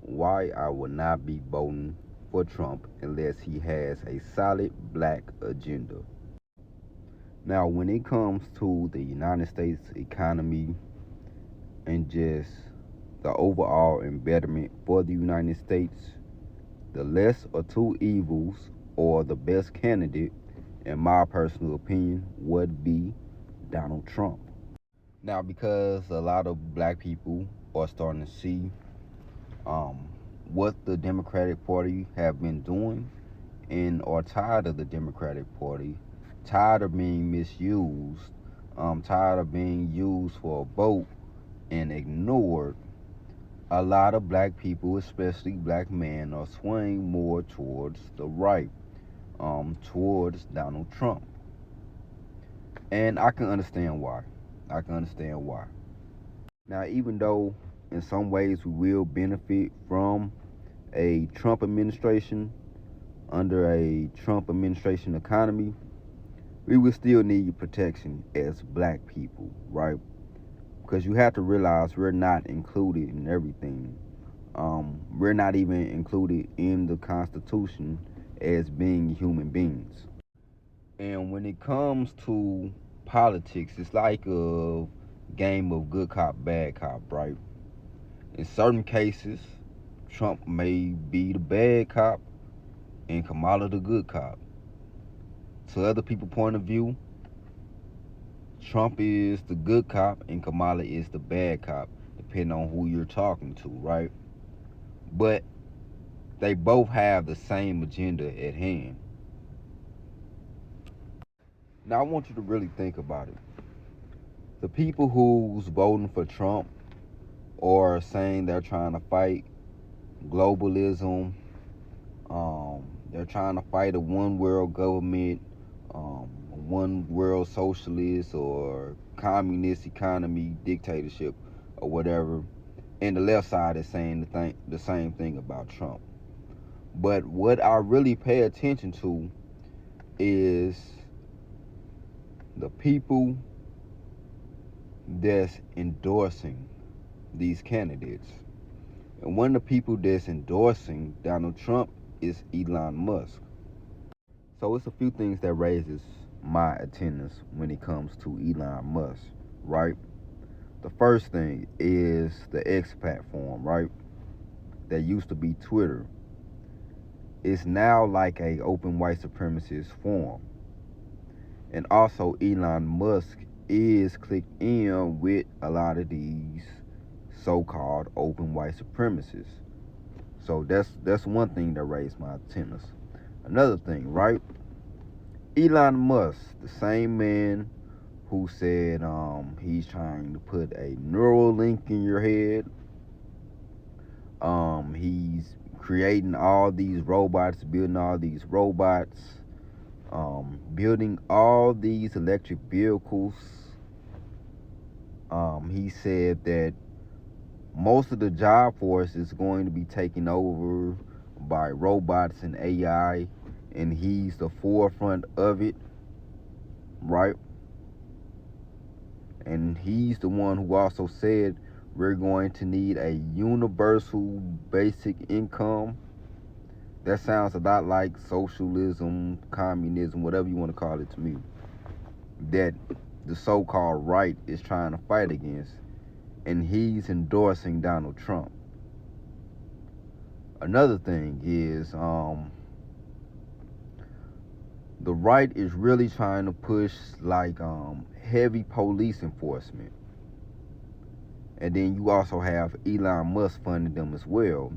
why I will not be voting for Trump unless he has a solid black agenda. Now, when it comes to the United States economy and just the overall betterment for the United States, the less of two evils or the best candidate, in my personal opinion, would be Donald Trump. Now, because a lot of black people are starting to see um, what the Democratic Party have been doing and are tired of the Democratic Party, tired of being misused, tired of being used for a vote and ignored, a lot of black people, especially black men, are swaying more towards the right, towards Donald Trump. And I can understand why. I can understand why. Now, even though in some ways we will benefit from a Trump administration, under a Trump administration economy, we will still need protection as black people, right? Because you have to realize we're not included in everything. We're not even included in the Constitution as being human beings. And when it comes to politics, it's like a game of good cop, bad cop, right? In certain cases, Trump may be the bad cop and Kamala the good cop. To other people's point of view, Trump is the good cop and Kamala is the bad cop, depending on who you're talking to, right? But they both have the same agenda at hand. Now, I want you to really think about it. The people who's voting for Trump or saying they're trying to fight globalism, they're trying to fight a one world government, one world socialist or communist economy, dictatorship, or whatever. And the left side is saying the same thing about Trump. But what I really pay attention to is the people that's endorsing these candidates. And one of the people that's endorsing Donald Trump is Elon Musk. So it's a few things that raises my attendance when it comes to Elon Musk, right? The first thing is the X platform, right? That used to be Twitter. It's now like a open white supremacist forum. And also Elon Musk is clicked in with a lot of these so-called open white supremacists. So that's one thing that raised my attendance. Another thing, right? Elon Musk, the same man who said he's trying to put a neural link in your head. He's creating all these robots, building all these robots, building all these electric vehicles. He said that most of the job force is going to be taken over by robots and AI, and he's the forefront of it, right? And he's the one who also said we're going to need a universal basic income. That sounds a lot like socialism, communism, whatever you want to call it to me, that the so-called right is trying to fight against. And he's endorsing Donald Trump. Another thing is the right is really trying to push like heavy police enforcement. And then you also have Elon Musk funding them as well.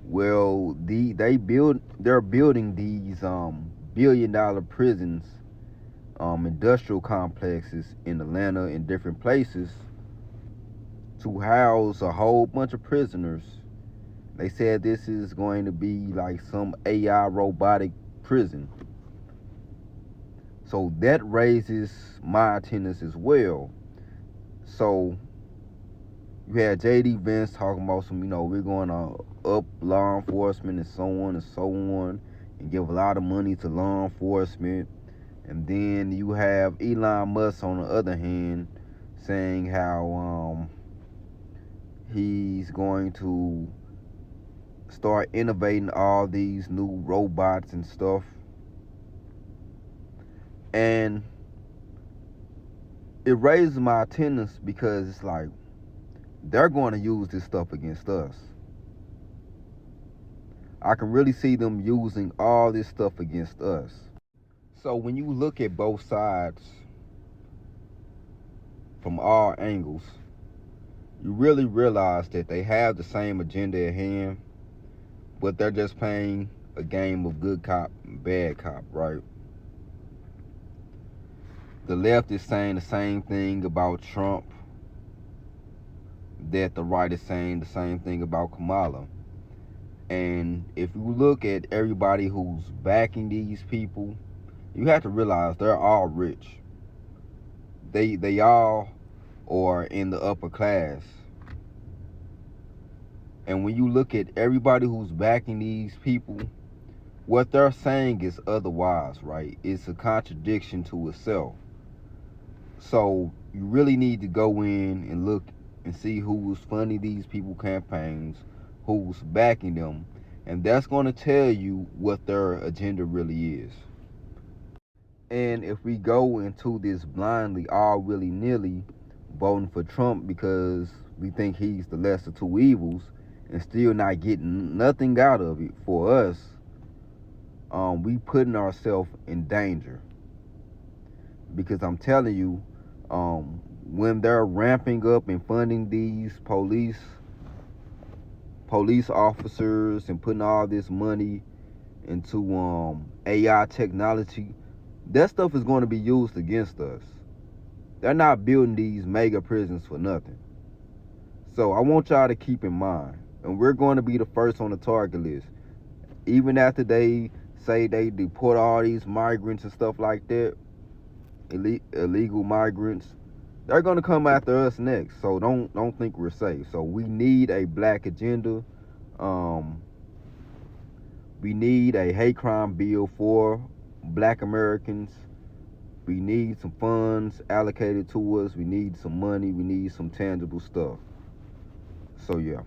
Well, they're building these billion-dollar prisons, industrial complexes in Atlanta and different places to house a whole bunch of prisoners. They said this is going to be like some AI robotic prison. So that raises my attendance as well. So you had JD Vance talking about some, we're going to up law enforcement and so on and so on, and give a lot of money to law enforcement. And then you have Elon Musk on the other hand saying how he's going to start innovating all these new robots and stuff. And it raises my attendance because it's like they're going to use this stuff against us. I can really see them using all this stuff against us. So when you look at both sides from all angles, you really realize that they have the same agenda at hand, but they're just playing a game of good cop and bad cop, right? The left is saying the same thing about Trump that the right is saying the same thing about Kamala. And if you look at everybody who's backing these people, you have to realize they're all rich. They all are in the upper class. And when you look at everybody who's backing these people, what they're saying is otherwise, right? It's a contradiction to itself. So you really need to go in and look and see who's funding these people campaigns, who's backing them, and that's going to tell you what their agenda really is. And if we go into this blindly, all willy-nilly, voting for Trump because we think he's the lesser two evils and still not getting nothing out of it for us, we putting ourselves in danger. Because I'm telling you, when they're ramping up and funding these police officers and putting all this money into AI technology, that stuff is going to be used against us. They're not building these mega prisons for nothing. So I want y'all to keep in mind, and we're going to be the first on the target list. Even after they say they deport all these migrants and stuff like that, illegal migrants, they're going to come after us next. So don't think we're safe. So we need a black agenda. We need a hate crime bill for black Americans. We need some funds allocated to us. We need some money. We need some tangible stuff. So yeah.